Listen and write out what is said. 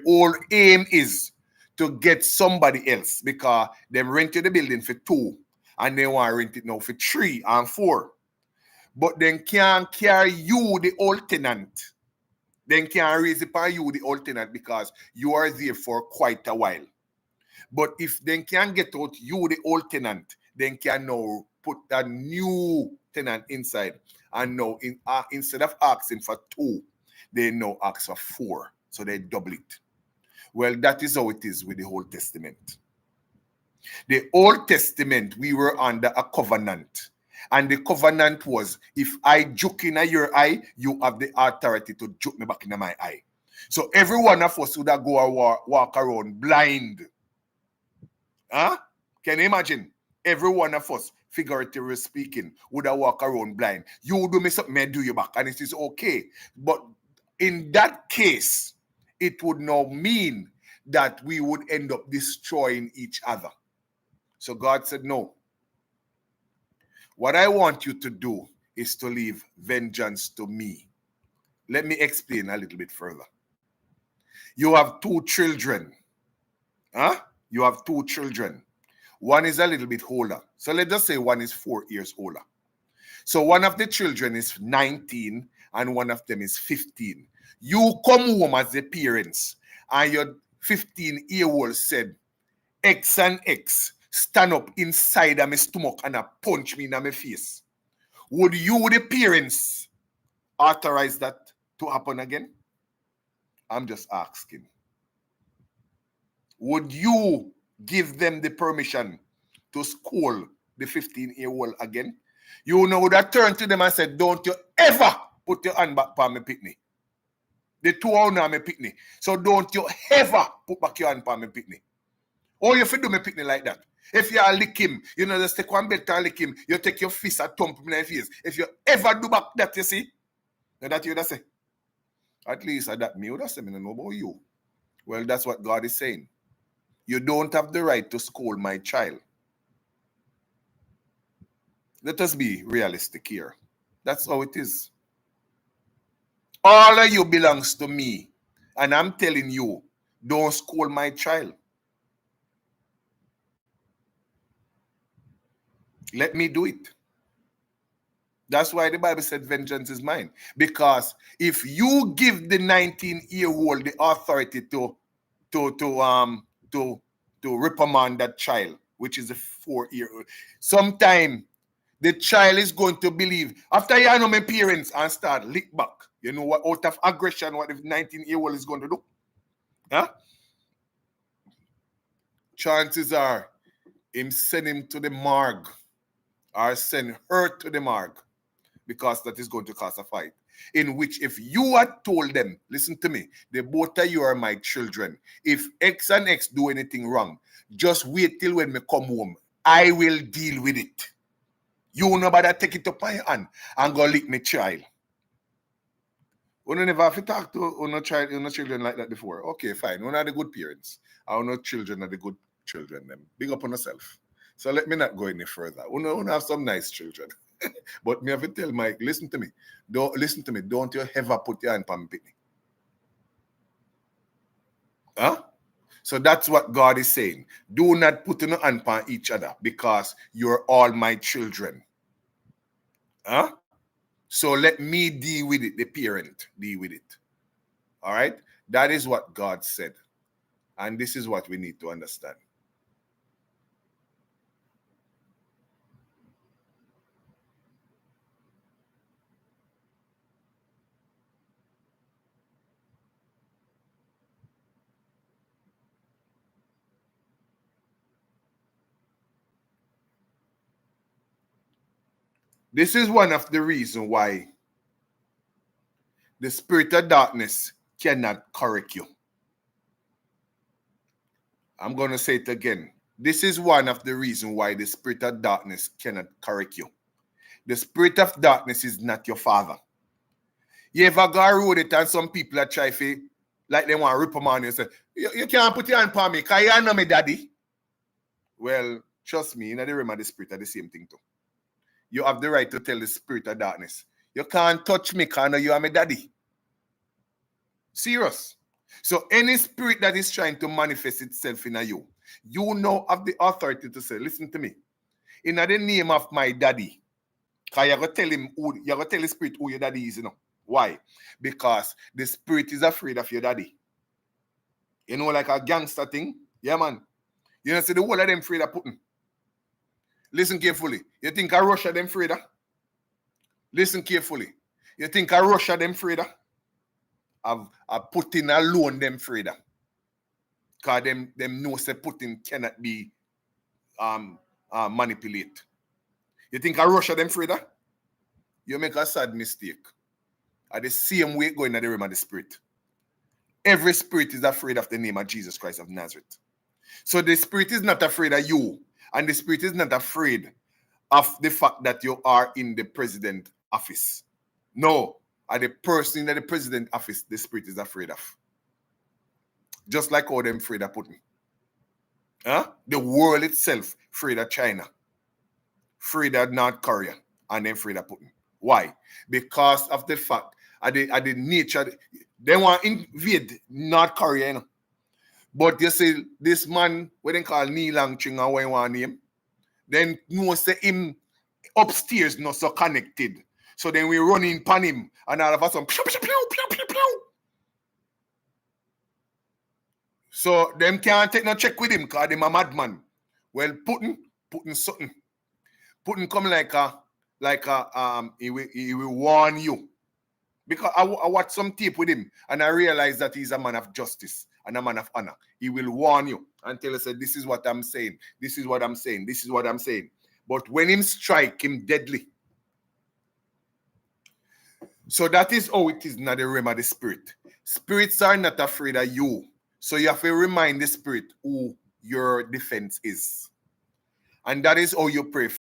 whole aim is to get somebody else because they rented the building for 2 and they want to rent it now for 3 and 4. But then can't carry you, the old tenant. Then can't raise it on you, the old tenant, because you are there for quite a while. But if they can get out you, the old tenant, then can now put a new tenant inside. And now, instead of asking for 2, they now ask for 4. So they double it. Well, that is how it is with the Old Testament. The Old Testament, we were under a covenant. And the covenant was, if I juke in your eye, you have the authority to juke me back in my eye. So every one of us would go and walk around blind. Huh? Can you imagine? Every one of us, figuratively speaking, would have walk around blind. You do me something, I do you back, and it is okay. But in that case, it would now mean that we would end up destroying each other. So God said, no. What I want you to do is to leave vengeance to me. Let me explain a little bit further. You have 2 children. Huh? You have 2 children. One is a little bit older. So let's just say one is 4 years older. So one of the children is 19 and one of them is 15. You come home as the parents and your 15-year-old said, X and X stand up inside of my stomach and punch me in my face. Would you, the parents, authorize that to happen again? I'm just asking. Would you give them the permission to scold the 15-year-old again? You know, would have turned to them and said, don't you ever put your hand back on me pitney. The 2 on me pitney. So don't you ever put back your hand on me pitney. Or if you do me pitney like that. If you lick him, you know, just take one belt and lick him, you take your fist and thump him in the face. If you ever do back that, you see, that you would say. At least that me would have said, I don't know about you. Well, that's what God is saying. You don't have the right to scold my child. Let us be realistic here. That's how it is. All of you belongs to me. And I'm telling you, don't scold my child. Let me do it. That's why the Bible said vengeance is mine. Because if you give the 19-year-old the authority to reprimand that child, which is a 4-year-old, sometime the child is going to believe, after you know my parents, and start lick back. You know what, out of aggression, what the 19-year-old is going to do? Huh? Chances are him send him to the morgue or send her to the morgue, because that is going to cause a fight. In which, if you had told them, listen to me, the both of you are my children. If X and X do anything wrong, just wait till when me come home. I will deal with it. You nobody take it up on your hand and go lick me child. You never have to talk to your children like that before. Okay, fine. You are the good parents. Our children are the good children. Them. Big up on yourself. So let me not go any further. You have some nice children. But me have to tell Mike, listen to me. Don't you ever put your hand on me. Huh? So that's what God is saying. Do not put your hand on each other, because you're all my children. Huh? So let me deal with it, the parent deal with it. All right? That is what God said. And this is what we need to understand. This is one of the reasons why the spirit of darkness cannot correct you. I'm going to say it again. This is one of the reasons why the spirit of darkness cannot correct you. The spirit of darkness is not your father. You ever go road it and some people are trying to, like they want to rip them on you and say, you can't put your hand on me because you know me daddy. Well, trust me, in the realm of the spirit are the same thing too. You have the right to tell the spirit of darkness, you can't touch me because you are my daddy. Serious. So any spirit that is trying to manifest itself in you, you now have the authority to say, listen to me. In the name of my daddy, because you're going to tell him you're going to tell the spirit who your daddy is, you know. Why? Because the spirit is afraid of your daddy. You know, like a gangster thing. Yeah, man. You know, see the whole of them afraid of Putin. Listen carefully. You think Russia them afraid of? Listen carefully. You think Russia them afraid of Putin alone them afraid of? Because them know say Putin cannot be manipulated. You think Russia them afraid of? You make a sad mistake. At the same way going in the realm of the spirit. Every spirit is afraid of the name of Jesus Christ of Nazareth. So the spirit is not afraid of you. And the spirit is not afraid of the fact that you are in the president office. No. At the person in the president office, the spirit is afraid of. Just like how them afraid of Putin. Huh? The world itself afraid of China. Afraid of North Korea. And then afraid of Putin. Why? Because of the fact of the nature. They want to invade North Korea, you know. But you see, this man, what they call Neil Langching or what you want to name, then you say him upstairs not so connected. So then we run in pan him and all of a sudden, pew, pew, pew, pew, pew, pew. So them can't take no check with him because him a madman. Well, Putin something. Putin come he will warn you. Because I watched some tape with him and I realized that he's a man of justice and a man of honor. He will warn you and tell us that this is what I'm saying. This is what I'm saying. This is what I'm saying. But when him strike him deadly. So that is how it is in the realm of the spirit. Spirits are not afraid of you. So you have to remind the spirit who your defense is. And that is how you pray